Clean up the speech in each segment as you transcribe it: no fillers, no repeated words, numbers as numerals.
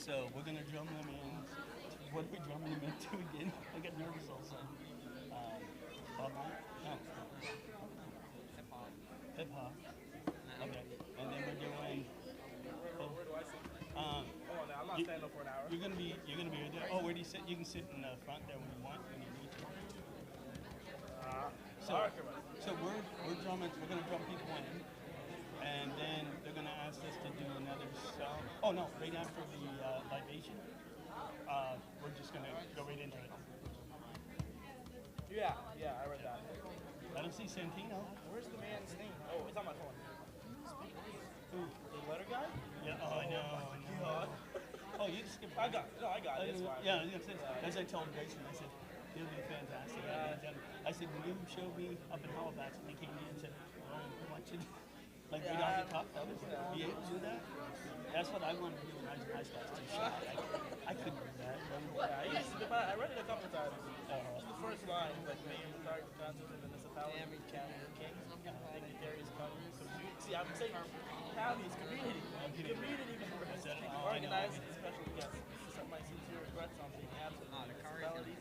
So we're gonna drum them in. What are we drumming them into again? I get nervous all of a sudden. Bob Marley? No. Hip hop. Hip hop. Okay. And then we're doing. Where do I sit? Um, I'm not standing up for an hour. you're gonna be right there. Oh, where do you sit? You can sit in the front there when you want, when you need to. So, so we're drumming. We're gonna drum people in, and then they're gonna ask us to do another song. Oh no! Right after the libation, we're just gonna go right into it. Yeah, I read that. I don't see Santino. Where's the man's name? Oh, it's on my phone. Who? The letter guy? Yeah. Oh, I know. God. Oh, you skipped. I got it. It's fine. Yeah, as I told Grayson, I said, he'll be fantastic. I said, when you showed me up in Halifax and he came in and said, oh, I want you to, like, read off the top of it, be able to do that? That's what I wanted to do when I was in high school. I was too shy. I couldn't do that. I read it a couple of times. Just the first line, like, name the target content of the municipality, county, and king, dignitaries, countries. So, see, I'm saying counties, community. Community members. Organized and special guests. Accept my sincere regrets on being absent. Municipality,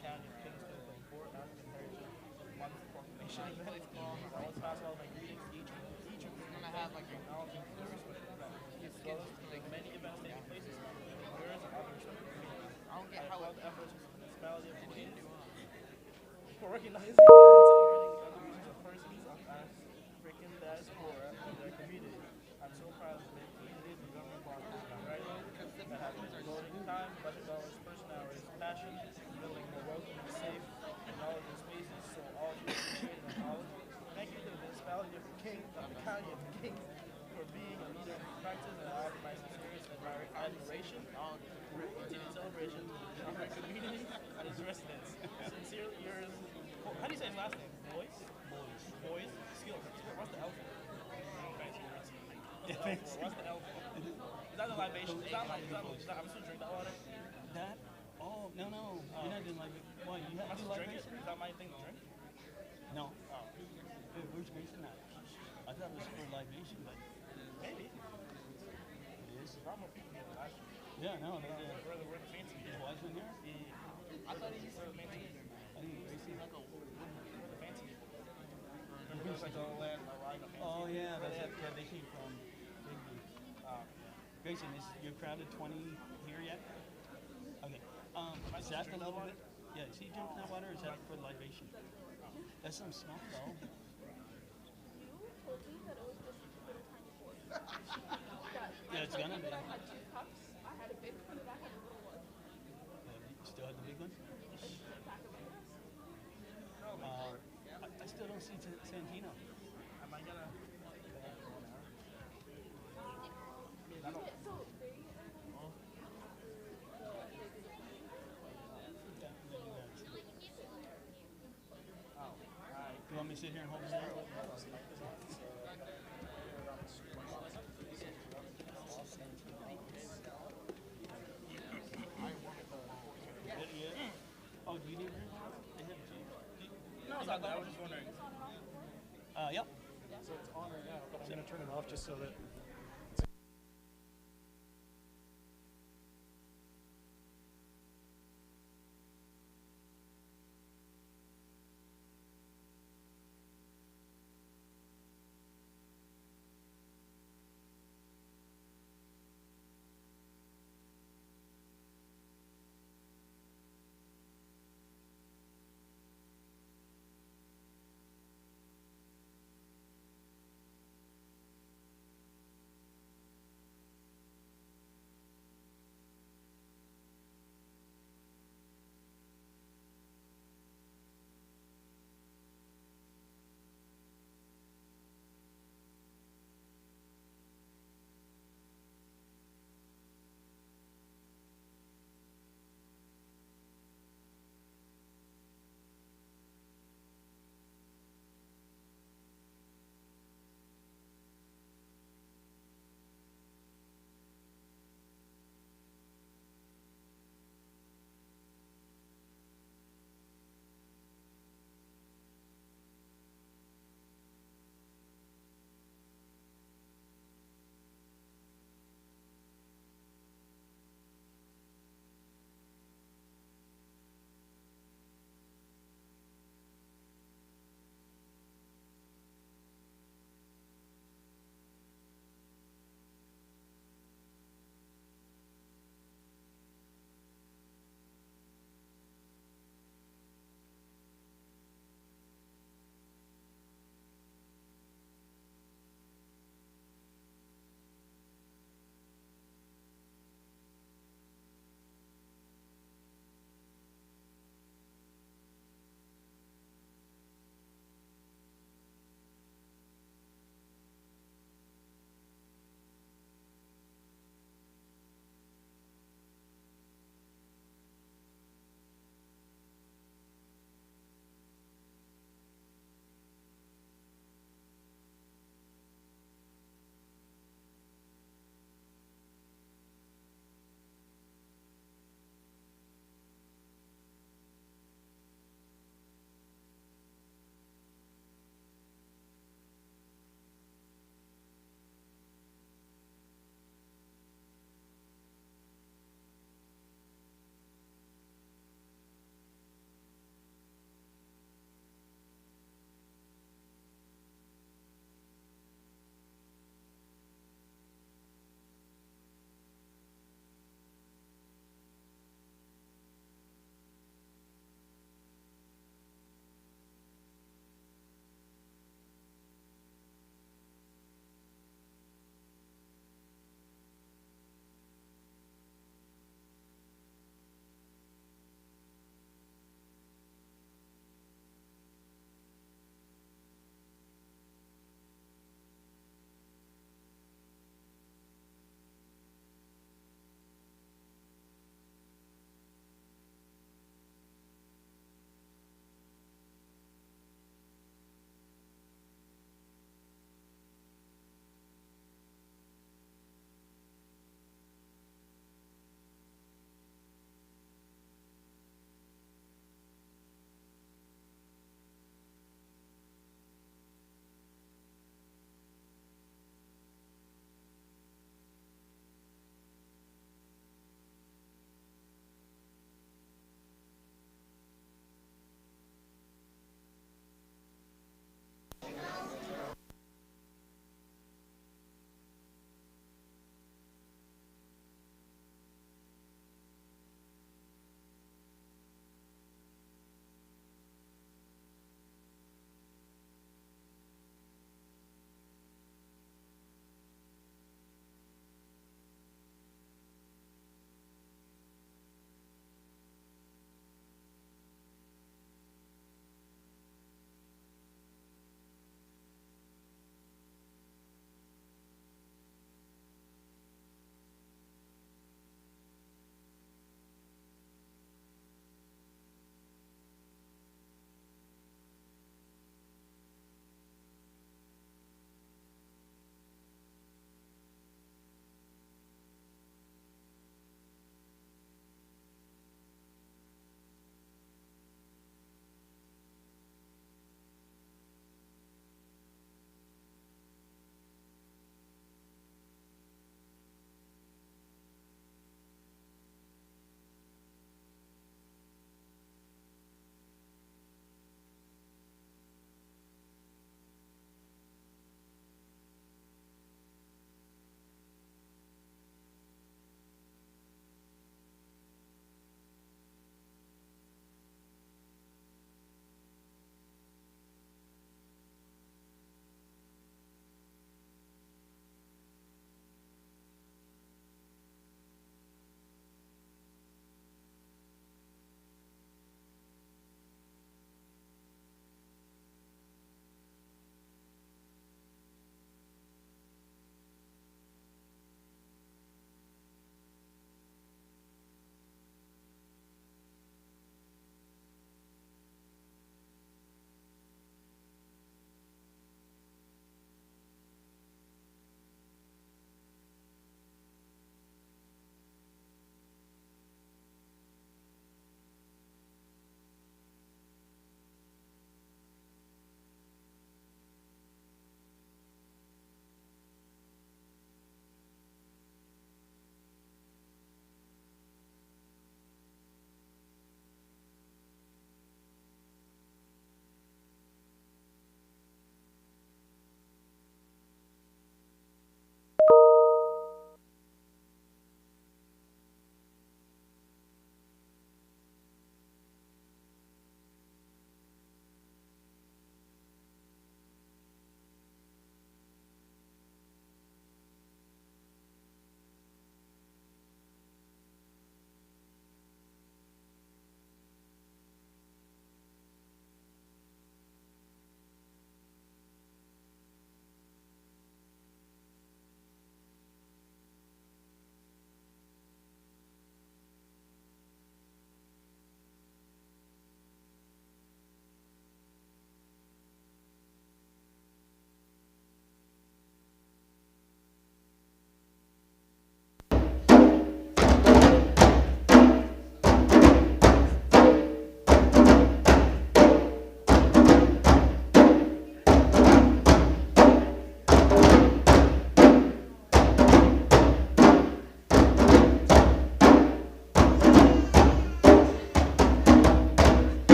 county, Kingston, for African Heritage Month Proclamation event. I always pass all my greetings. Each of them gonna have like acknowledging the respect of that. As well as like many events taking place this month, yours and other respective communities. I don't get how the efforts of the municipality of Queens for recognizing and celebrating the contributions of persons of African diaspora in their community. I'm so proud of the many communities and government bodies that have been devoting time, budget dollars, personalities, passion, building more welcoming, safe, and knowledgeable spaces so all can appreciate and acknowledge. Thank you to the municipality of the county of Kings for being a leader in practice and offering my sincerest admiration on continued celebration of my community and its residents. Sincerely yours. How do you say his last name? Boys? Skill. What's the L for? What's the L for? Is that the libation? I'm supposed to drink that water? That? Oh, no. You're not doing libation. Why? You have to do libation? Is that my thing to drink? No. Hey, where's Grayson at? I thought it was for libation, but Maybe. it is. Normal people get the last one. Yeah, no, they did. We're the fancy Is people. Wise in here? I thought he said fancy people. I think Grayson. The fancy people. Remember there's like a land, a line of fancy Oh, people? yeah, they came from Bigby. Grayson, is your crowd at 20 here yet? Okay. Is that the level of it? Yeah, is he drinking that water or is that for libation? That's some smoke though. Yeah, it's gonna be. I had 2 cups. I had a big one and I had a little one. You still have the big one? Pack of bananas. I still don't see Santino. Am I gonna? So they You want me to sit here and hold his hand? Oh, do you need room? They have two. No, it's not that. I was just wondering. Yep. So it's on right now, but I'm going to turn it off just so that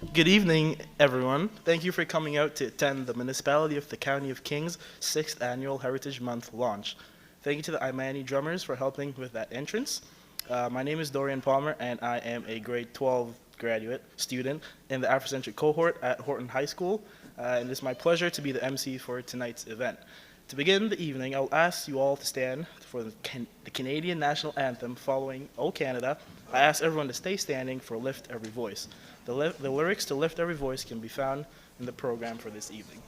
Good evening, everyone. Thank you for coming out to attend the Municipality of the County of Kings 6th Annual Heritage Month launch. Thank you to the Imani drummers for helping with that entrance. My name is Dorian Palmer, and I am a grade 12 graduate student in the Afrocentric cohort at Horton High School, and it is my pleasure to be the MC for tonight's event. To begin the evening, I'll ask you all to stand for the Canadian National Anthem following O Canada. I ask everyone to stay standing for Lift Every Voice. The lyrics to Lift Every Voice can be found in the program for this evening.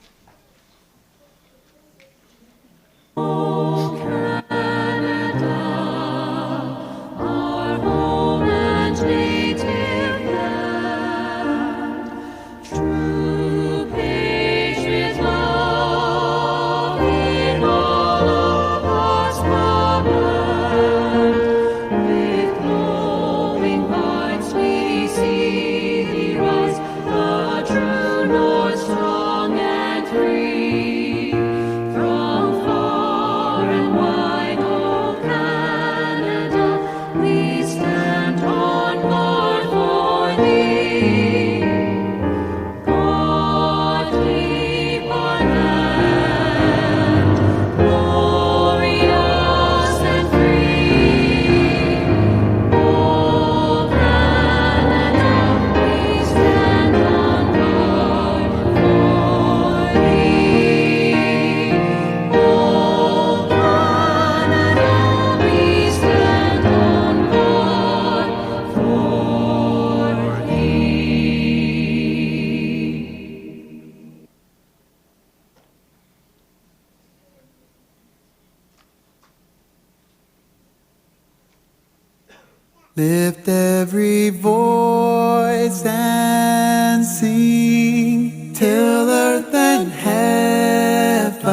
Lift every voice and sing till earth and heaven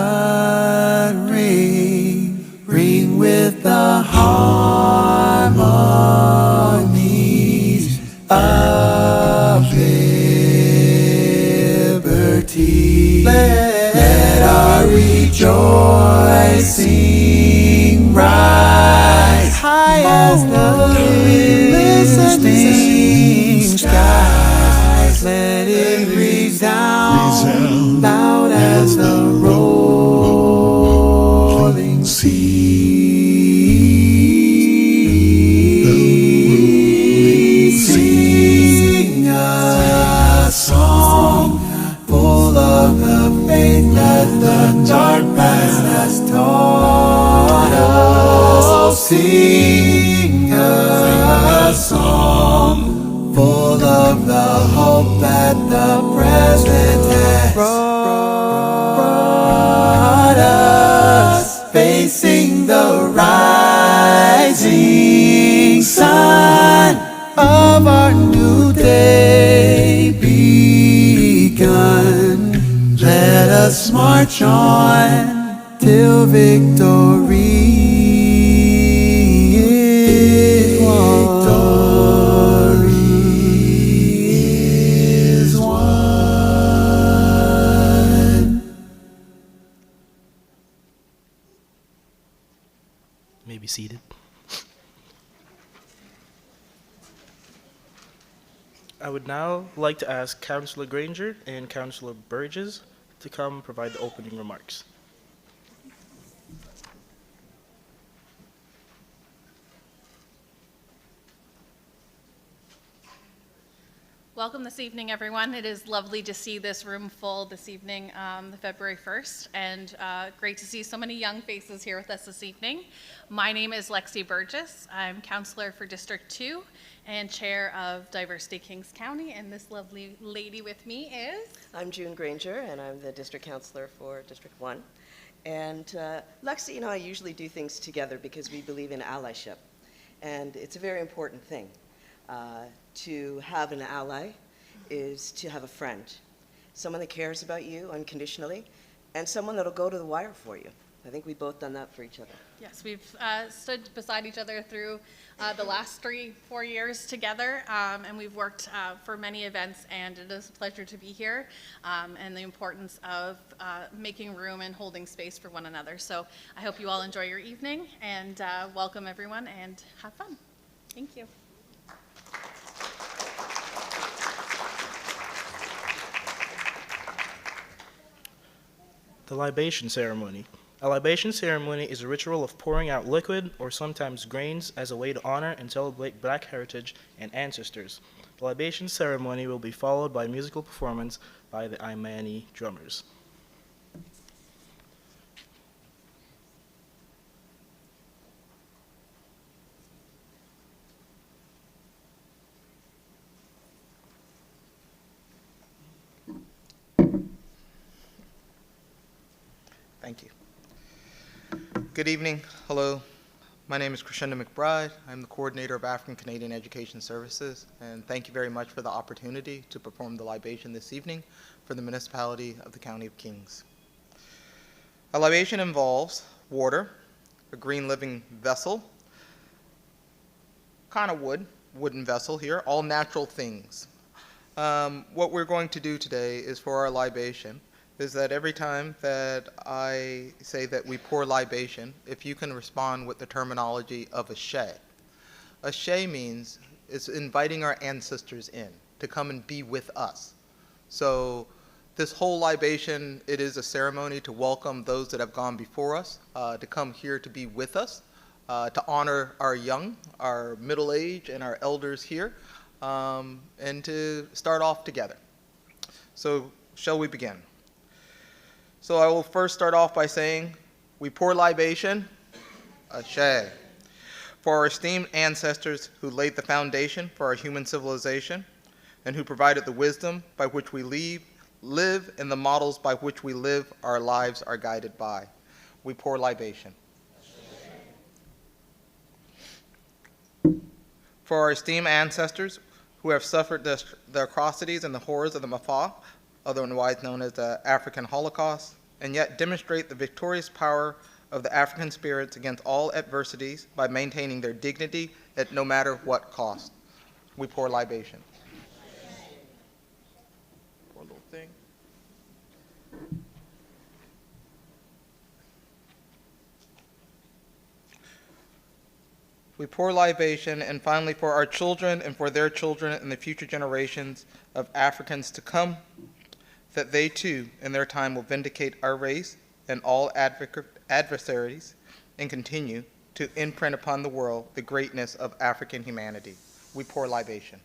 ring, ring with the harmonies of liberty. Let our rejoicing rise high as the listening skies. Let it resound loud as the rolling sea. Sing a song full of the faith that the dark past has taught us. Sing a song full of the hope that the present has brought us, facing the rising sun of our new day begun. Let us march on till victory is won. May be seated. I would now like to ask Councillor Granger and Councillor Burgess to come provide the opening remarks. Welcome this evening, everyone. It is lovely to see this room full this evening, the February 1st, and great to see so many young faces here with us this evening. My name is Lexi Burgess. I'm Councillor for District 2 and Chair of Diversity Kings County, and this lovely lady with me is? I'm June Granger, and I'm the District Councillor for District 1. And Lexi and I usually do things together because we believe in allyship, and it's a very important thing. To have an ally is to have a friend, someone that cares about you unconditionally, and someone that'll go to the wire for you. I think we've both done that for each other. Yes, we've stood beside each other through the last 3-4 years together, and we've worked for many events, and it is a pleasure to be here, and the importance of making room and holding space for one another. So I hope you all enjoy your evening, and welcome everyone, and have fun. Thank you. The libation ceremony. A libation ceremony is a ritual of pouring out liquid or sometimes grains as a way to honor and celebrate Black heritage and ancestors. The libation ceremony will be followed by musical performance by the Imani drummers. Thank you. Good evening. Hello. My name is Crescendo McBride. I'm the coordinator of African Canadian Education Services, and thank you very much for the opportunity to perform the libation this evening for the municipality of the County of Kings. A libation involves water, a green living vessel, kind of wooden vessel here, all natural things. What we're going to do today is for our libation is that every time that I say that we pour libation, if you can respond with the terminology of a shay. A shay means it's inviting our ancestors in to come and be with us. So this whole libation, it is a ceremony to welcome those that have gone before us, to come here to be with us, to honor our young, our middle age, and our elders here, and to start off together. So shall we begin? So I will first start off by saying, we pour libation, ashe, for our esteemed ancestors who laid the foundation for our human civilization and who provided the wisdom by which we live and the models by which we live our lives are guided by. We pour libation. For our esteemed ancestors who have suffered the atrocities and the horrors of the Mafa, otherwise known as the African Holocaust, and yet demonstrate the victorious power of the African spirits against all adversities by maintaining their dignity at no matter what cost. We pour libation. Poor little thing. We pour libation, and finally for our children and for their children and the future generations of Africans to come, that they too, in their time, will vindicate our race and all adversaries and continue to imprint upon the world the greatness of African humanity. We pour libation.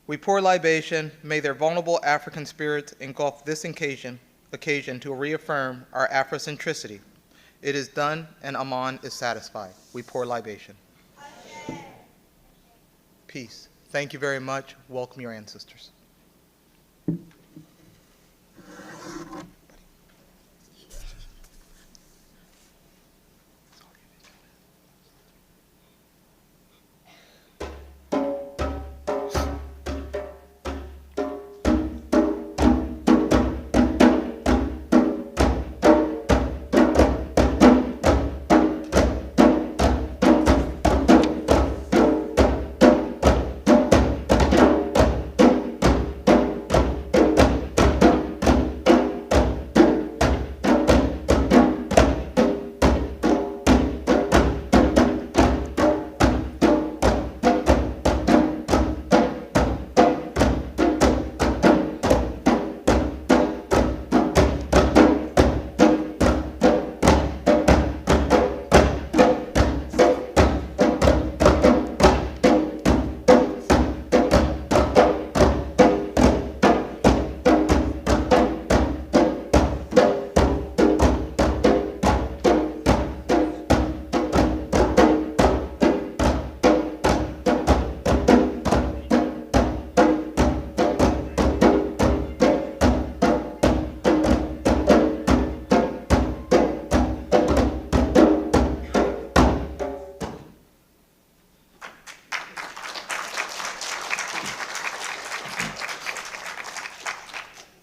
We pour libation. May their vulnerable African spirits engulf this occasion to reaffirm our Afrocentricity. It is done, and Aman is satisfied. We pour libation. Peace. Thank you very much. Welcome your ancestors.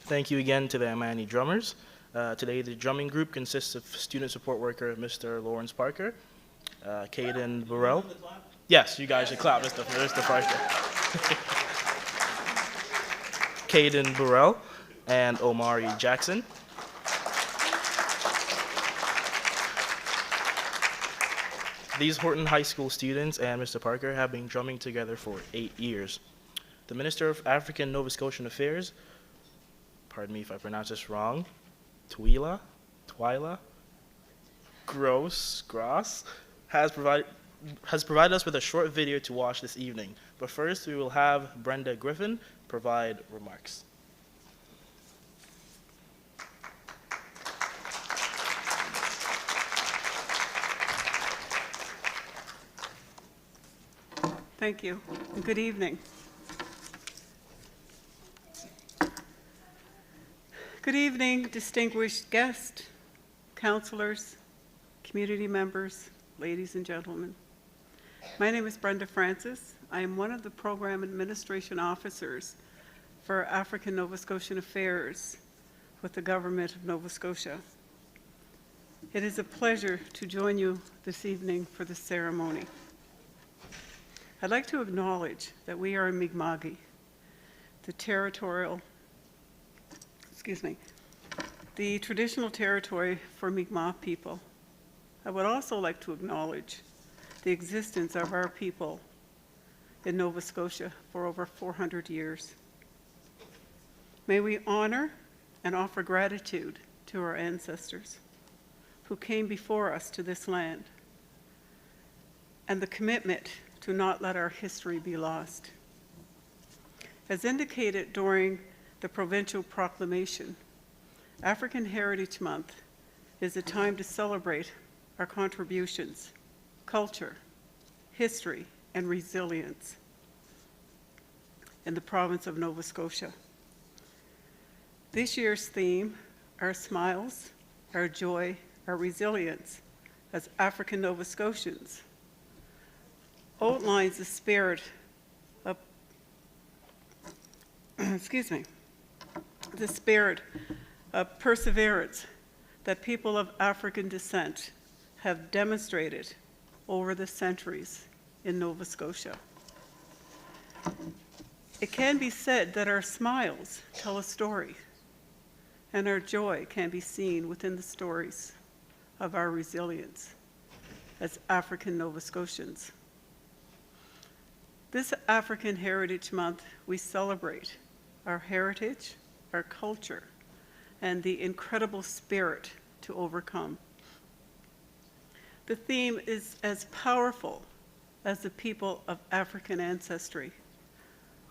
Thank you again to the Imani drummers. Today the drumming group consists of student support worker Mr. Lawrence Parker, Caden Burrell. Yes, you guys should clap, Mr. Parker. Caden Burrell and Omari Jackson. These Horton High School students and Mr. Parker have been drumming together for 8 years. the Minister of African Nova Scotian Affairs, pardon me if I pronounce this wrong, Twyla Gross, has provided us with a short video to watch this evening. But first, we will have Brenda Griffin provide remarks. Thank you, and good evening. Good evening, distinguished guests, councilors, community members, ladies and gentlemen. My name is Brenda Francis. I am one of the program administration officers for African Nova Scotian Affairs with the Government of Nova Scotia. It is a pleasure to join you this evening for this ceremony. I'd like to acknowledge that we are in Mi'kma'ki, the traditional territory for Mi'kmaq people. I would also like to acknowledge the existence of our people in Nova Scotia for over 400 years. May we honor and offer gratitude to our ancestors who came before us to this land, and the commitment to not let our history be lost. As indicated during the provincial proclamation, African Heritage Month is a time to celebrate our contributions, culture, history, and resilience in the province of Nova Scotia. This year's theme, our smiles, our joy, our resilience as African Nova Scotians, outlines the spirit of, the spirit of perseverance that people of African descent have demonstrated over the centuries in Nova Scotia. It can be said that our smiles tell a story, and our joy can be seen within the stories of our resilience as African Nova Scotians. This African Heritage Month, we celebrate our heritage, our culture, and the incredible spirit to overcome. The theme is as powerful as the people of African ancestry,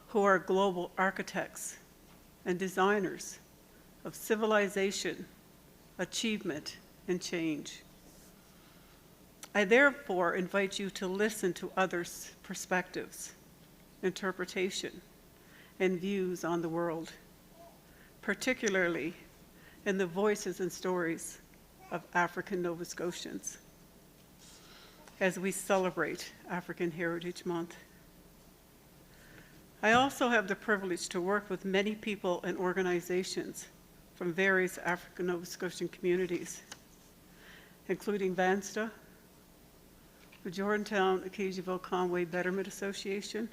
who are global architects and designers of civilization, achievement, and change. I therefore invite you to listen to others' perspectives, interpretation, and views on the world, particularly in the voices and stories of African Nova Scotians as we celebrate African Heritage Month. I also have the privilege to work with many people and organizations from various African Nova Scotian communities, including VANSTA, the Jordantown Acadiaville Conway Betterment Association,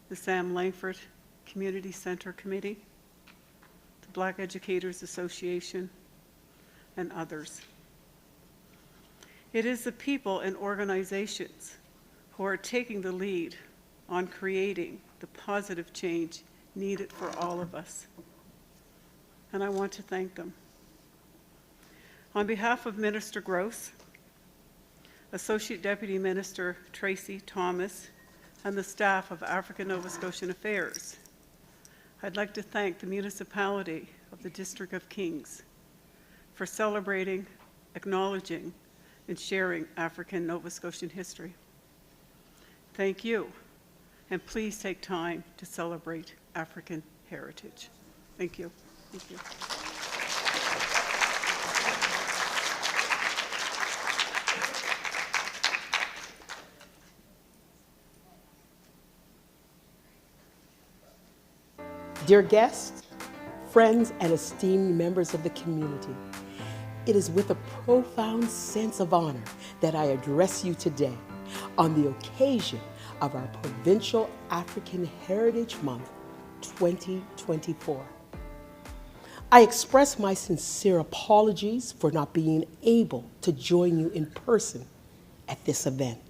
the Sam Langford Community Center Committee, the Black Educators Association, and others. It is the people and organizations who are taking the lead on creating the positive change needed for all of us, and I want to thank them. On behalf of Minister Gross, Associate Deputy Minister Tracy Thomas, and the staff of African Nova Scotian Affairs, I'd like to thank the municipality of the District of Kings for celebrating, acknowledging, and sharing African Nova Scotian history. Thank you, and please take time to celebrate African heritage. Thank you. Thank you. Dear guests, friends, and esteemed members of the community, it is with a profound sense of honor that I address you today on the occasion of our Provincial African Heritage Month 2024. I express my sincere apologies for not being able to join you in person at this event.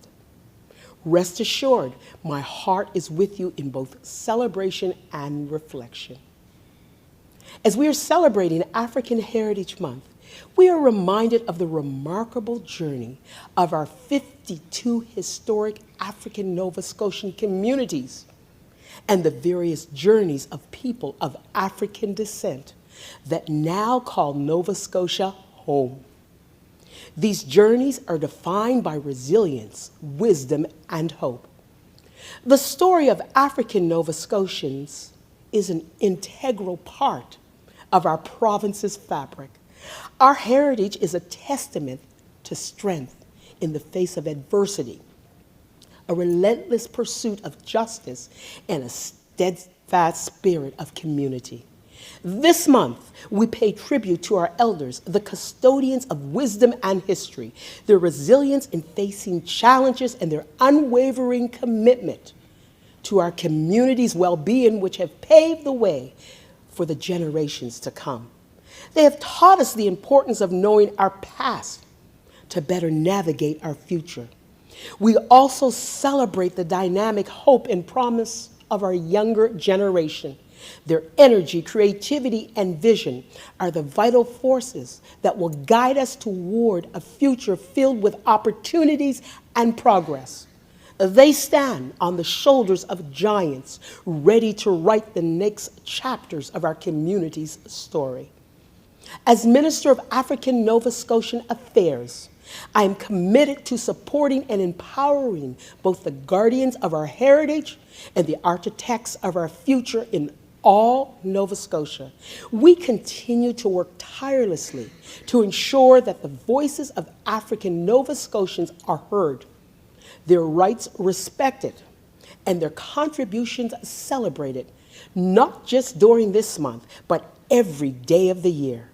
Rest assured, my heart is with you in both celebration and reflection. As we are celebrating African Heritage Month, we are reminded of the remarkable journey of our 52 historic African Nova Scotian communities and the various journeys of people of African descent that now call Nova Scotia home. These journeys are defined by resilience, wisdom, and hope. The story of African Nova Scotians is an integral part of our province's fabric. Our heritage is a testament to strength in the face of adversity, a relentless pursuit of justice, and a steadfast spirit of community. This month, we pay tribute to our elders, the custodians of wisdom and history, their resilience in facing challenges and their unwavering commitment to our community's well-being, which have paved the way for the generations to come. They have taught us the importance of knowing our past to better navigate our future. We also celebrate the dynamic hope and promise of our younger generation. Their energy, creativity, and vision are the vital forces that will guide us toward a future filled with opportunities and progress. They stand on the shoulders of giants, ready to write the next chapters of our community's story. As Minister of African Nova Scotian Affairs, I am committed to supporting and empowering both the guardians of our heritage and the architects of our future in all Nova Scotia. We continue to work tirelessly to ensure that the voices of African Nova Scotians are heard, their rights respected, and their contributions celebrated, not just during this month, but every day of the year.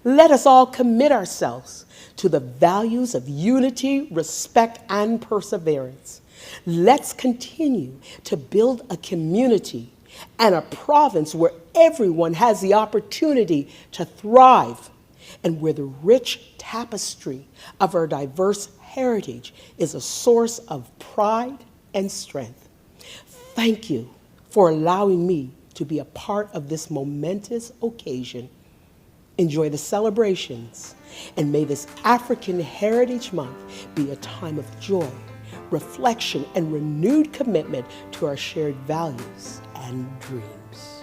Let us all commit ourselves to the values of unity, respect, and perseverance. Let's continue to build a community and a province where everyone has the opportunity to thrive and where the rich tapestry of our diverse heritage is a source of pride and strength. Thank you for allowing me to be a part of this momentous occasion. Enjoy the celebrations, and may this African Heritage Month be a time of joy, reflection, and renewed commitment to our shared values and dreams.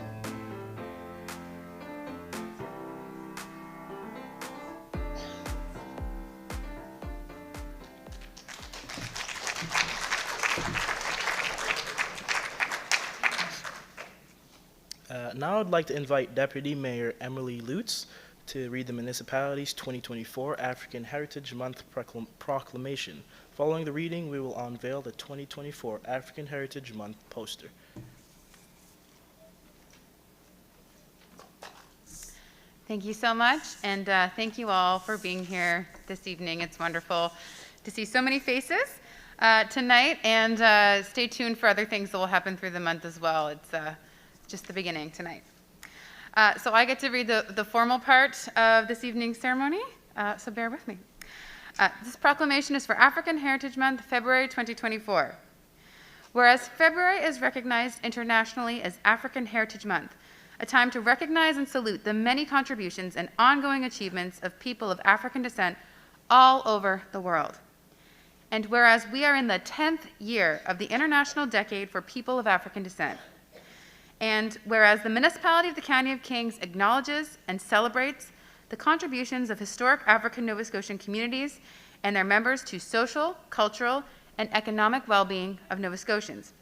Now I'd like to invite Deputy Mayor Emily Lutz to read the municipality's 2024 African Heritage Month Proclamation. Following the reading, we will unveil the 2024 African Heritage Month poster. Thank you so much, and thank you all for being here this evening. It's wonderful to see so many faces tonight, and stay tuned for other things that will happen through the month as well. It's just the beginning tonight. So I get to read the formal part of this evening's ceremony, so bear with me. This proclamation is for African Heritage Month, February 2024. Whereas February is recognized internationally as African Heritage Month, a time to recognize and salute the many contributions and ongoing achievements of people of African descent all over the world. And whereas we are in the 10th year of the International Decade for People of African Descent, and whereas the municipality of the County of Kings acknowledges and celebrates the contributions of historic African Nova Scotian communities and their members to social, cultural, and economic well-being of Nova Scotians.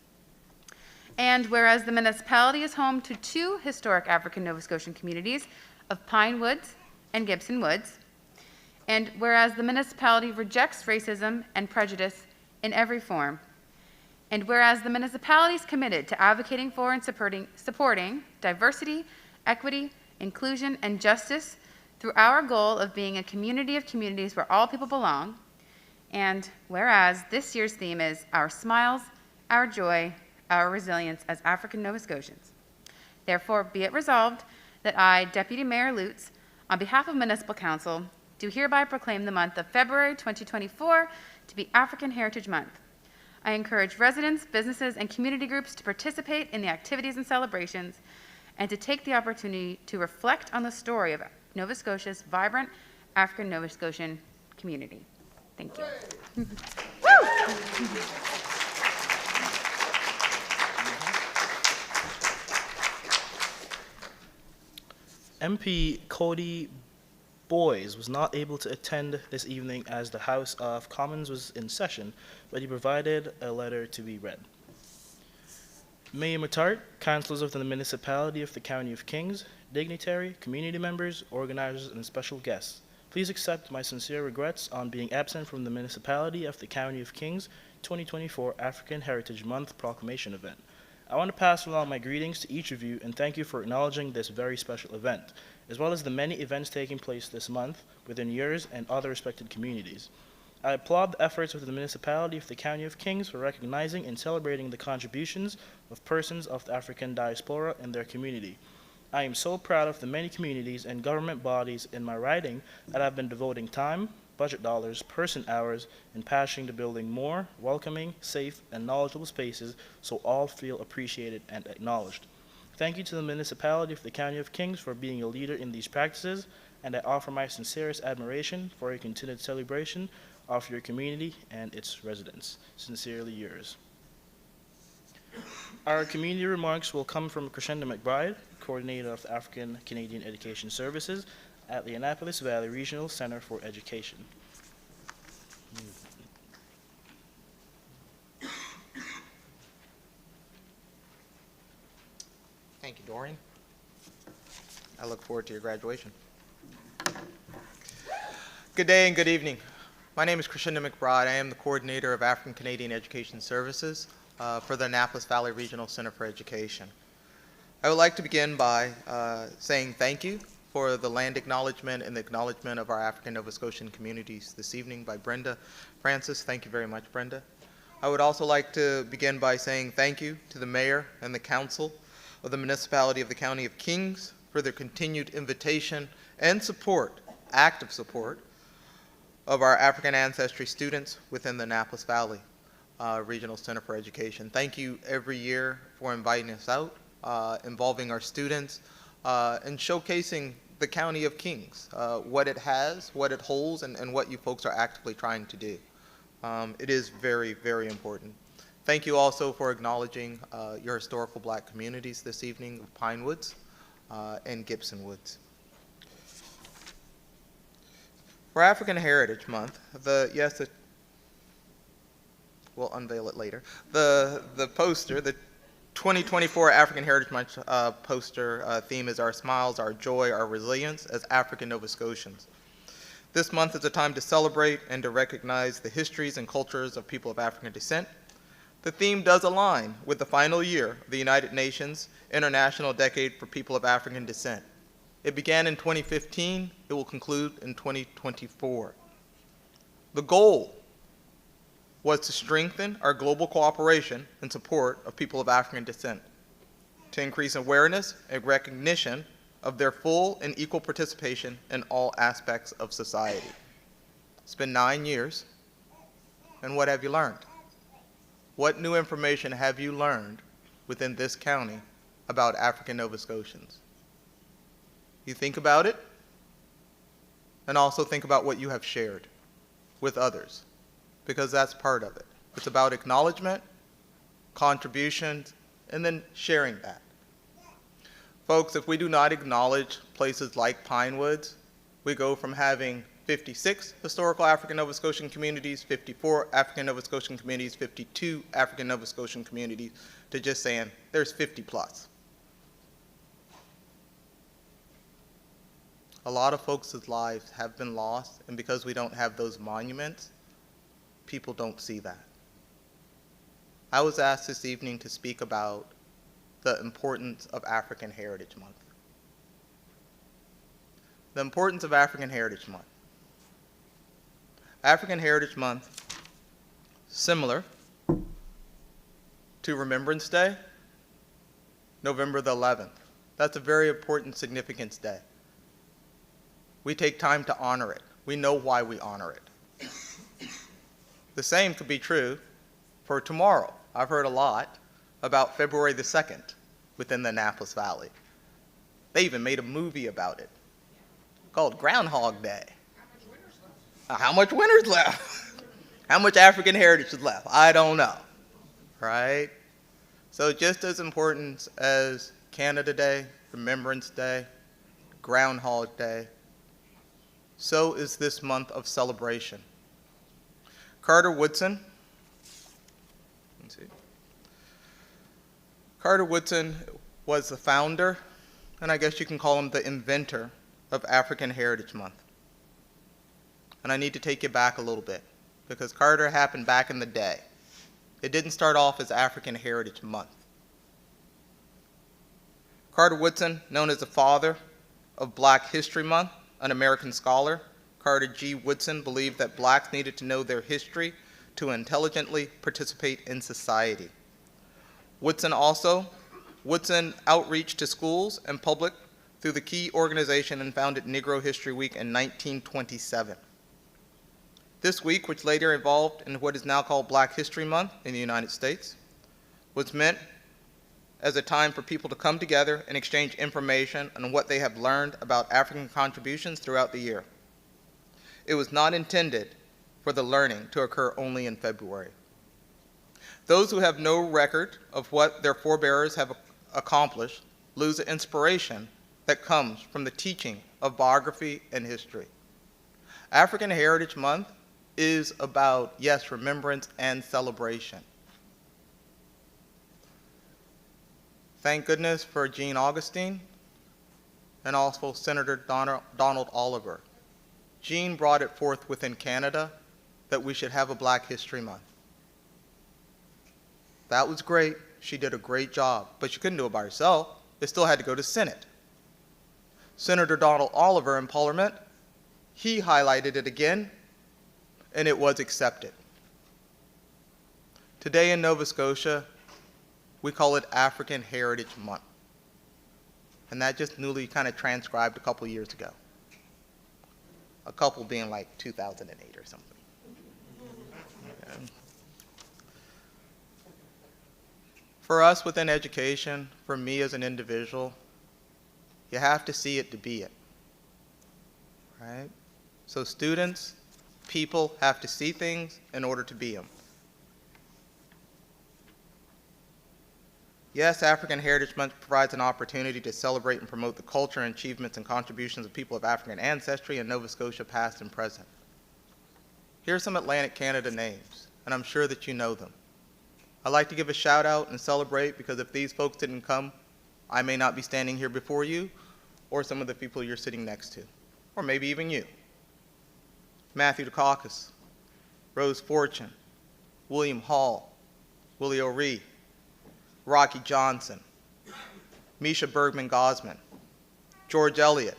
And whereas the municipality is home to 2 historic African Nova Scotian communities of Pine Woods and Gibson Woods, and whereas the municipality rejects racism and prejudice in every form, and whereas the municipality is committed to advocating for and supporting diversity, equity, inclusion, and justice through our goal of being a community of communities where all people belong, and whereas this year's theme is Our Smiles, Our Joy, Our Resilience as African Nova Scotians. Therefore, be it resolved that I, Deputy Mayor Lutz, on behalf of Municipal Council, do hereby proclaim the month of February 2024 to be African Heritage Month. I encourage residents, businesses, and community groups to participate in the activities and celebrations and to take the opportunity to reflect on the story of Nova Scotia's vibrant African Nova Scotian community. Thank you. MP Cody Boys was not able to attend this evening as the House of Commons was in session, but he provided a letter to be read. Mayor Matart, councillors of the municipality of the County of Kings, dignitary, community members, organizers, and special guests, please accept my sincere regrets on being absent from the municipality of the County of Kings 2024 African Heritage Month Proclamation event. I want to pass along my greetings to each of you and thank you for acknowledging this very special event, as well as the many events taking place this month within yours and other respected communities. I applaud the efforts of the municipality of the County of Kings for recognizing and celebrating the contributions of persons of the African diaspora in their community. I am so proud of the many communities and government bodies in my riding that have been devoting time, budget dollars, person hours, and passion to building more welcoming, safe, and knowledgeable spaces so all feel appreciated and acknowledged. Thank you to the municipality of the County of Kings for being a leader in these practices, and I offer my sincerest admiration for your continued celebration of your community and its residents. Sincerely yours. Our community remarks will come from Crescenda McBride, coordinator of the African Canadian Education Services at the Annapolis Valley Regional Center for Education. Thank you, Dorian. I look forward to your graduation. Good day and good evening. My name is Crescenda McBride. I am the coordinator of African Canadian Education Services for the Annapolis Valley Regional Center for Education. I would like to begin by saying thank you for the land acknowledgement and the acknowledgement of our African Nova Scotian communities this evening by Brenda Francis. Thank you very much, Brenda. I would also like to begin by saying thank you to the mayor and the council of the municipality of the County of Kings for their continued invitation and support, active support, of our African ancestry students within the Annapolis Valley Regional Center for Education. Thank you every year for inviting us out, involving our students, and showcasing the County of Kings, what it has, what it holds, and what you folks are actively trying to do. It is very, very important. Thank you also for acknowledging your historical Black communities this evening of Pine Woods and Gibson Woods. For African Heritage Month, we'll unveil it later. The poster, the 2024 African Heritage Month poster theme is Our Smiles, Our Joy, Our Resilience as African Nova Scotians. This month is a time to celebrate and to recognize the histories and cultures of people of African descent. The theme does align with the final year of the United Nations International Decade for People of African Descent. It began in 2015, it will conclude in 2024. The goal was to strengthen our global cooperation and support of people of African descent, to increase awareness and recognition of their full and equal participation in all aspects of society. It's been 9 years, and what have you learned? What new information have you learned within this county about African Nova Scotians? You think about it, and also think about what you have shared with others, because that's part of it. It's about acknowledgement, contributions, and then sharing that. Folks, if we do not acknowledge places like Pine Woods, we go from having 56 historical African Nova Scotian communities, 54 African Nova Scotian communities, 52 African Nova Scotian communities, to just saying there's 50 plus. A lot of folks' lives have been lost, and because we don't have those monuments, people don't see that. I was asked this evening to speak about the importance of African Heritage Month. The importance of African Heritage Month. African Heritage Month, similar to Remembrance Day, November the 11th. That's a very important significance day. We take time to honor it. We know why we honor it. The same could be true for for tomorrow. I've heard a lot about February the 2nd within the Annapolis Valley. They even made a movie about it called Groundhog Day. How much winter's left? How much African heritage is left? I don't know, right? So just as important as Canada Day, Remembrance Day, Groundhog Day, so is this month of celebration. Carter Woodson, Carter Woodson was the founder, and I guess you can call him the inventor of African Heritage Month. And I need to take you back a little bit, because Carter happened back in the day. It didn't start off as African Heritage Month. Carter Woodson, known as the father of Black History Month, an American scholar, Carter G. Woodson believed that blacks needed to know their history to intelligently participate in society. Woodson outreached to schools and public through the key organization and founded Negro History Week in 1927. This week, which later evolved into what is now called Black History Month in the United States, was meant as a time for people to come together and exchange information on what they have learned about African contributions throughout the year. It was not intended for the learning to occur only in February. Those who have no record of what their forebears have accomplished lose the inspiration that comes from the teaching of biography and history. African Heritage Month is about, yes, remembrance and celebration. Thank goodness for Jean Augustine and also Senator Donald Oliver. Jean brought it forth within Canada that we should have a Black History Month. That was great. She did a great job, but she couldn't do it by herself. It still had to go to Senate. Senator Donald Oliver in Parliament, he highlighted it again, and it was accepted. Today in Nova Scotia, we call it African Heritage Month. And that just newly kind of transcribed a couple years ago. A couple being like 2008 or something. Okay. For us within education, for me as an individual, you have to see it to be it, right? So students, people have to see things in order to be them. Yes, African Heritage Month provides an opportunity to celebrate and promote the culture and achievements and contributions of people of African ancestry in Nova Scotia, past and present. Here are some Atlantic Canada names, and I'm sure that you know them. I'd like to give a shout out and celebrate, because if these folks didn't come, I may not be standing here before you, or some of the people you're sitting next to, or maybe even you. Matthew Dukakis, Rose Fortune, William Hall, Willie O'Ree, Rocky Johnson, Misha Bergman Gosman, George Eliot,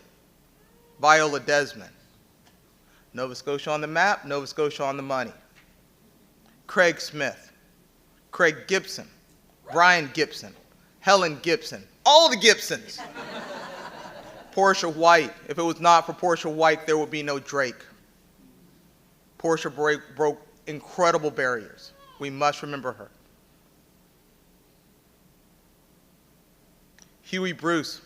Viola Desmond. Nova Scotia on the map, Nova Scotia on the money. Craig Smith, Craig Gibson, Brian Gibson, Helen Gibson, all the Gibsons. Portia White. If it was not for Portia White, there would be no Drake. Portia broke incredible barriers. We must remember her. Huey Bruce.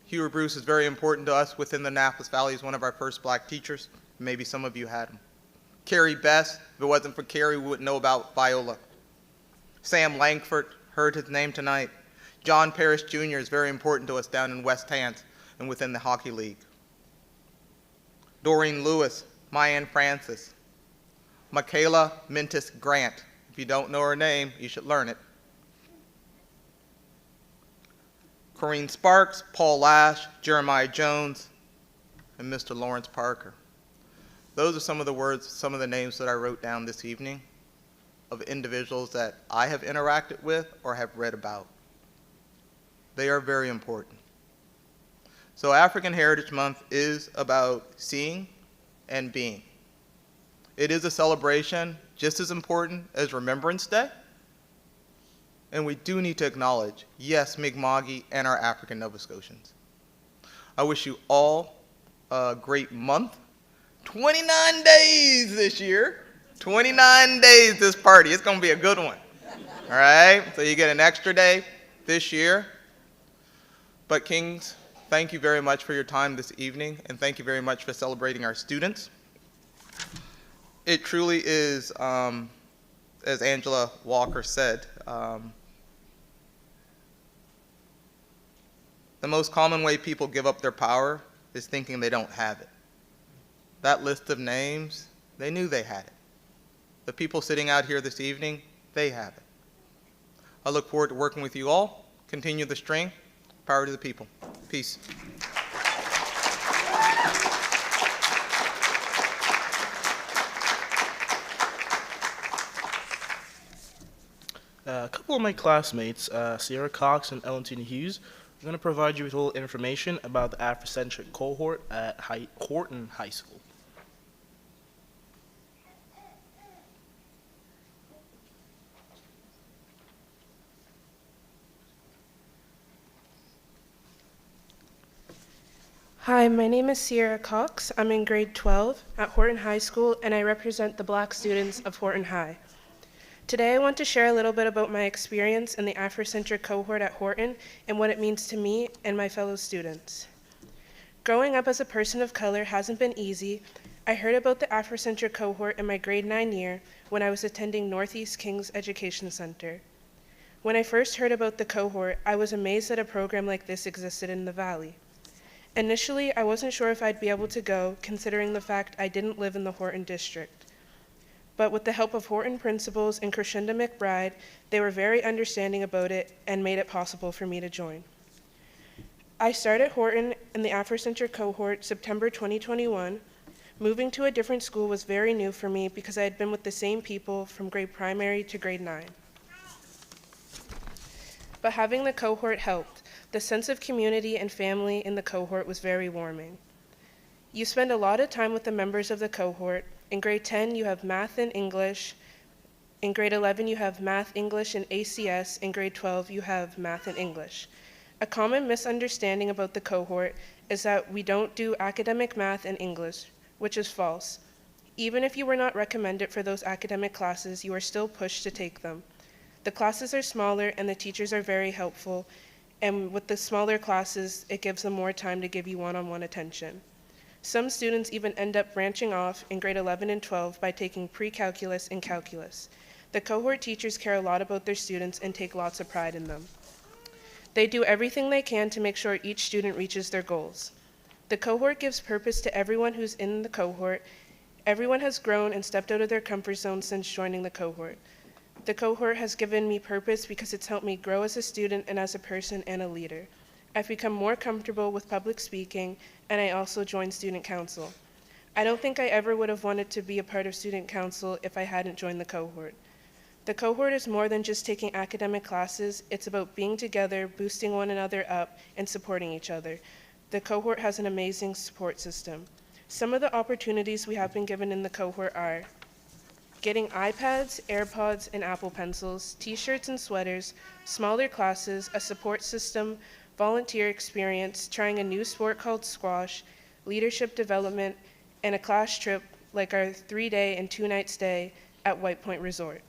Huey Bruce is very important to us within the Annapolis Valley. He's one of our first Black teachers. Maybe some of you had him. Carrie Best. If it wasn't for Carrie, we wouldn't know about Viola. Sam Langford, heard his name tonight. John Parrish Jr. is very important to us down in West Hants and within the Hockey League. Doreen Lewis, Mayanne Francis. Michaela Mintis Grant. If you don't know her name, you should learn it. Corrine Sparks, Paul Lash, Jeremiah Jones, and Mr. Lawrence Parker. Those are some of the words, some of the names that I wrote down this evening of individuals that I have interacted with or have read about. They are very important. So African Heritage Month is about seeing and being. It is a celebration just as important as Remembrance Day. And we do need to acknowledge, yes, Mi'kmaq and our African Nova Scotians. I wish you all a great month. 29 days this year. 29 days this party. It's going to be a good one. All right, so you get an extra day this year. But Kings, thank you very much for your time this evening, and thank you very much for celebrating our students. It truly is, as Angela Walker said, the most common way people give up their power is thinking they don't have it. That list of names, they knew they had it. The people sitting out here this evening, they have it. I look forward to working with you all. Continue the strength. Power to the people. Peace. A couple of my classmates, Sierra Cox and Ellington Hughes, are going to provide you with a little information about the Afrocentric cohort at Horton High School. Hi, my name is Sierra Cox. I'm in grade 12 at Horton High School, and I represent the Black students of Horton High. Today I want to share a little bit about my experience in the Afrocentric cohort at Horton and what it means to me and my fellow students. Growing up as a person of color hasn't been easy. I heard about the Afrocentric cohort in my grade 9 year when I was attending Northeast Kings Education Center. When I first heard about the cohort, I was amazed that a program like this existed in the Valley. Initially, I wasn't sure if I'd be able to go, considering the fact I didn't live in the Horton district. But with the help of Horton principals and Crescenda McBride, they were very understanding about it and made it possible for me to join. I started Horton in the Afrocentric cohort September 2021. Moving to a different school was very new for me because I had been with the same people from grade primary to grade 9. But having the cohort helped. The sense of community and family in the cohort was very warming. You spend a lot of time with the members of the cohort. In grade 10, you have math and English. In grade 11, you have math, English, and ACS. In grade 12, you have math and English. A common misunderstanding about the cohort is that we don't do academic math and English, which is false. Even if you were not recommended for those academic classes, you are still pushed to take them. The classes are smaller and the teachers are very helpful, and with the smaller classes, it gives them more time to give you one-on-one attention. Some students even end up branching off in grade 11 and 12 by taking pre-calculus and calculus. The cohort teachers care a lot about their students and take lots of pride in them. They do everything they can to make sure each student reaches their goals. The cohort gives purpose to everyone who's in the cohort. Everyone has grown and stepped out of their comfort zone since joining the cohort. The cohort has given me purpose because it's helped me grow as a student and as a person and a leader. I've become more comfortable with public speaking, and I also joined student council. I don't think I ever would have wanted to be a part of student council if I hadn't joined the cohort. The cohort is more than just taking academic classes. It's about being together, boosting one another up, and supporting each other. The cohort has an amazing support system. Some of the opportunities we have been given in the cohort are getting iPads, AirPods, and Apple Pencils, t-shirts and sweaters, smaller classes, a support system, volunteer experience, trying a new sport called squash, leadership development, and a class trip like our 3-day and 2-night stay at White Point Resort.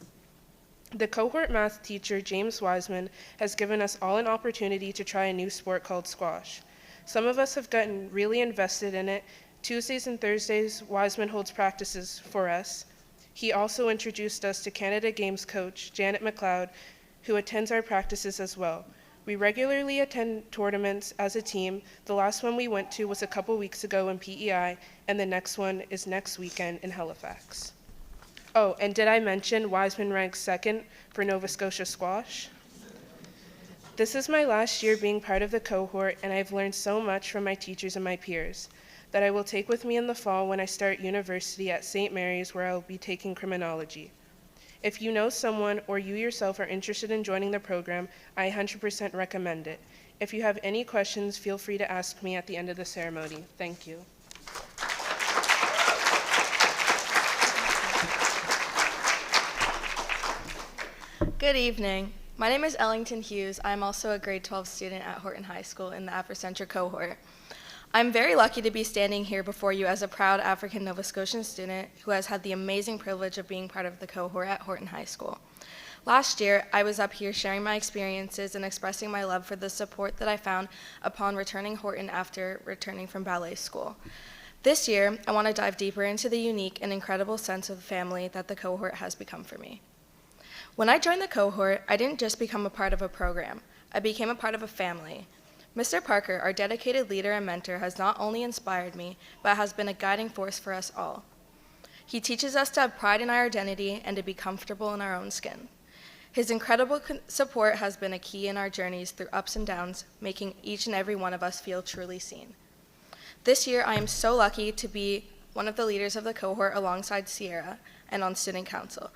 The cohort math teacher, James Wiseman, has given us all an opportunity to try a new sport called squash. Some of us have gotten really invested in it. Tuesdays and Thursdays, Wiseman holds practices for us. He also introduced us to Canada Games coach, Janet McLeod, who attends our practices as well. We regularly attend tournaments as a team. The last one we went to was a couple weeks ago in PEI, and the next one is next weekend in Halifax. Oh, and did I mention Wiseman ranks 2nd for Nova Scotia squash? This is my last year being part of the cohort, and I've learned so much from my teachers and my peers that I will take with me in the fall when I start university at St. Mary's, where I'll be taking criminology. If you know someone or you yourself are interested in joining the program, I 100% recommend it. If you have any questions, feel free to ask me at the end of the ceremony. Thank you. Good evening. My name is Ellington Hughes. I'm also a grade 12 student at Horton High School in the Afrocentric cohort. I'm very lucky to be standing here before you as a proud African Nova Scotian student who has had the amazing privilege of being part of the cohort at Horton High School. Last year, I was up here sharing my experiences and expressing my love for the support that I found upon returning Horton after returning from ballet school. This year, I want to dive deeper into the unique and incredible sense of family that the cohort has become for me. When I joined the cohort, I didn't just become a part of a program. I became a part of a family. Mr. Parker, our dedicated leader and mentor, has not only inspired me, but has been a guiding force for us all. He teaches us to have pride in our identity and to be comfortable in our own skin. His incredible support has been a key in our journeys through ups and downs, making each and every one of us feel truly seen. This year, I am so lucky to be one of the leaders of the cohort alongside Sierra and on student council.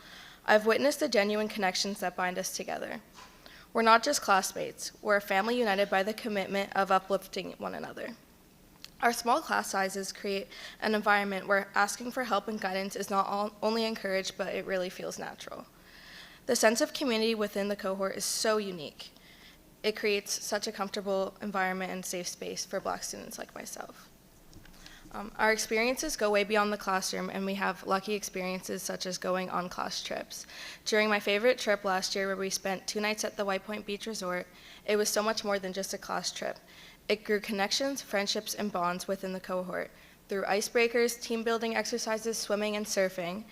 I've witnessed the genuine connections that bind us together. We're not just classmates, we're a family united by the commitment of uplifting one another. Our small class sizes create an environment where asking for help and guidance is not only encouraged, but it really feels natural. The sense of community within the cohort is so unique. It creates such a comfortable environment and safe space for Black students like myself. Our experiences go way beyond the classroom, and we have lucky experiences such as going on class trips. During my favorite trip last year, where we spent 2 nights at the White Point Beach Resort, it was so much more than just a class trip. It grew connections, friendships, and bonds within the cohort. Through icebreakers, team building exercises, swimming, and surfing,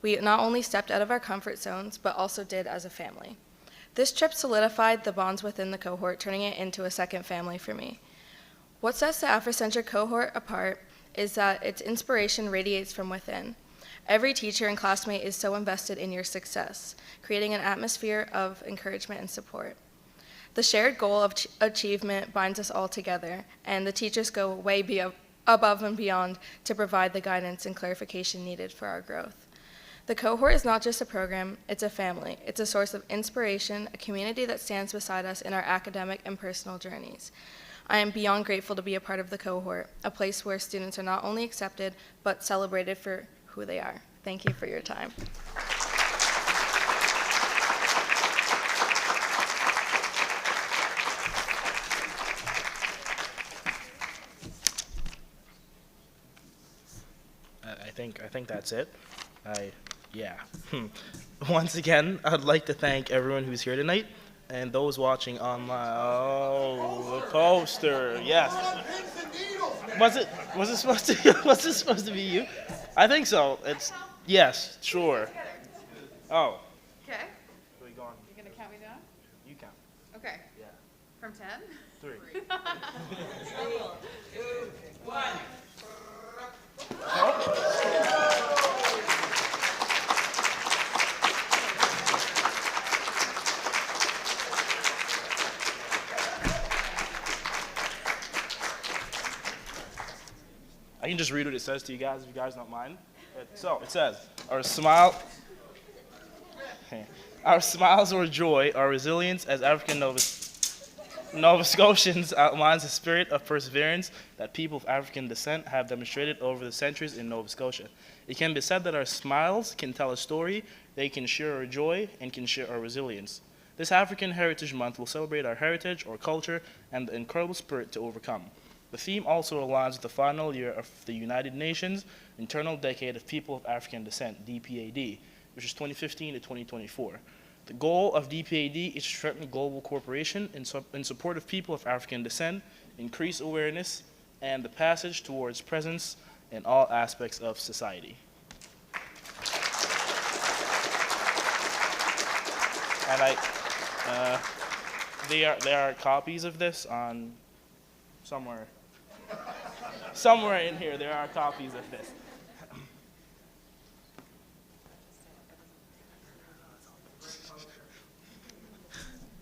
we not only stepped out of our comfort zones, but also did as a family. This trip solidified the bonds within the cohort, turning it into a second family for me. What sets the Afrocentric cohort apart is that its inspiration radiates from within. Every teacher and classmate is so invested in your success, creating an atmosphere of encouragement and support. The shared goal of achievement binds us all together, and the teachers go way above and beyond to provide the guidance and clarification needed for our growth. The cohort is not just a program, it's a family. It's a source of inspiration, a community that stands beside us in our academic and personal journeys. I am beyond grateful to be a part of the cohort, a place where students are not only accepted, but celebrated for who they are. Thank you for your time. I think that's it. Yeah. Once again, I'd like to thank everyone who's here tonight and those watching online. Oh, the poster. Yes. Was it supposed to be you? I think so. Yes, sure. Oh. Okay. Where you going? You gonna count me down? You count. Okay. Yeah. From 10? 3. 3, 2, 1. I can just read what it says to you guys if you guys don't mind. So it says, our smiles or joy, our resilience as African Nova Scotians outlines the spirit of perseverance that people of African descent have demonstrated over the centuries in Nova Scotia. It can be said that our smiles can tell a story, they can share our joy, and can share our resilience. This African Heritage Month will celebrate our heritage, our culture, and the incredible spirit to overcome. The theme also aligns with the final year of the United Nations Internal Decade of People of African Descent, DPAD, which is 2015 to 2024. The goal of DPAD is to strengthen global cooperation in support of people of African descent, increase awareness, and the passage towards presence in all aspects of society. And there are copies of this on somewhere in here. There are copies of this.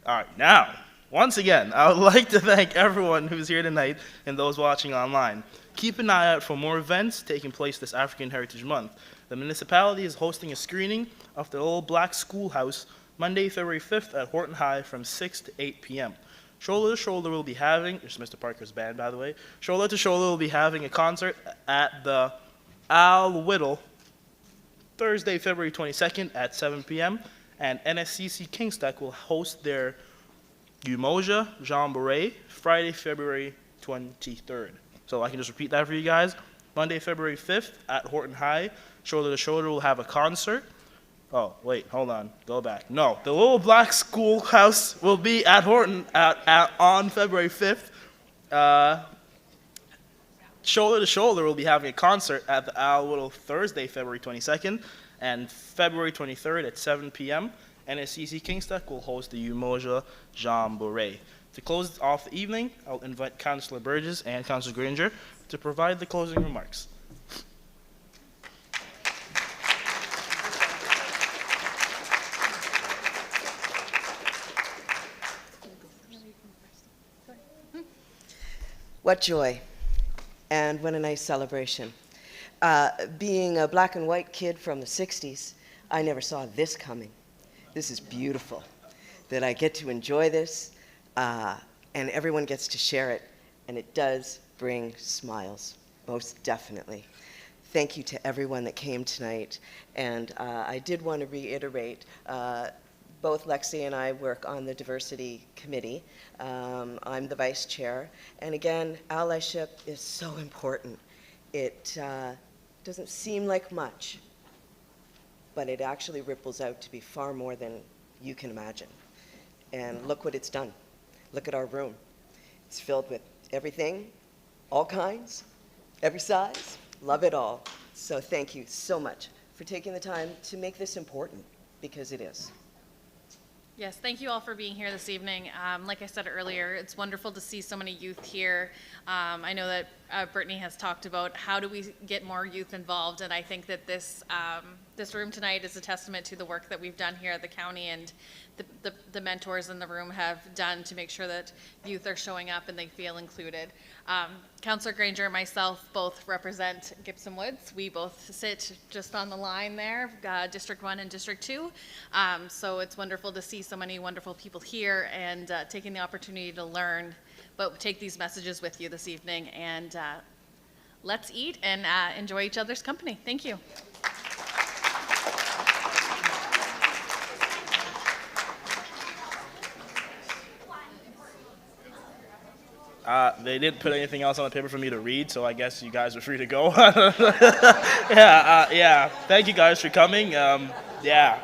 All right, now, once again, I would like to thank everyone who's here tonight and those watching online. Keep an eye out for more events taking place this African Heritage Month. The municipality is hosting a screening of the Old Black Schoolhouse Monday, February 5th at Horton High from 6 to 8 p.m. Shoulder to Shoulder will be having, this is Mr. Parker's band, by the way, Shoulder to Shoulder will be having a concert at the Al Whittle Thursday, February 22nd at 7 p.m. And NSCC Kingstock will host their Umoja Jamboree Friday, February 23rd. So I can just repeat that for you guys. Monday, February 5th at Horton High, Shoulder to Shoulder will have a concert. Oh, wait, hold on. Go back. No, the Little Black Schoolhouse will be at Horton on February 5th. Shoulder to Shoulder will be having a concert at the Al Whittle Thursday, February 22nd, and February 23rd at 7 p.m. NSCC Kingstock will host the Umoja Jamboree. To close off the evening, I'll invite Councillor Burgess and Councillor Granger to provide the closing remarks. What joy, and what a nice celebration. Being a black and white kid from the 60s, I never saw this coming. This is beautiful, that I get to enjoy this, and everyone gets to share it, and it does bring smiles, most definitely. Thank you to everyone that came tonight, and I did want to reiterate, both Lexi and I work on the diversity committee. I'm the vice chair. And again, allyship is so important. It doesn't seem like much, but it actually ripples out to be far more than you can imagine. And look what it's done. Look at our room. It's filled with everything, all kinds, every size. Love it all. So thank you so much for taking the time to make this important, because it is. Yes, thank you all for being here this evening. Like I said earlier, it's wonderful to see so many youth here. I know that Brittany has talked about how do we get more youth involved, and I think that this room tonight is a testament to the work that we've done here at the county and the mentors in the room have done to make sure that youth are showing up and they feel included. Councillor Granger and myself both represent Gibson Woods. We both sit just on the line there, District 1 and District 2. So it's wonderful to see so many wonderful people here and taking the opportunity to learn, but take these messages with you this evening, and let's eat and enjoy each other's company. Thank you. They didn't put anything else on the paper for me to read, so I guess you guys are free to go. Yeah. Thank you guys for coming. Yeah.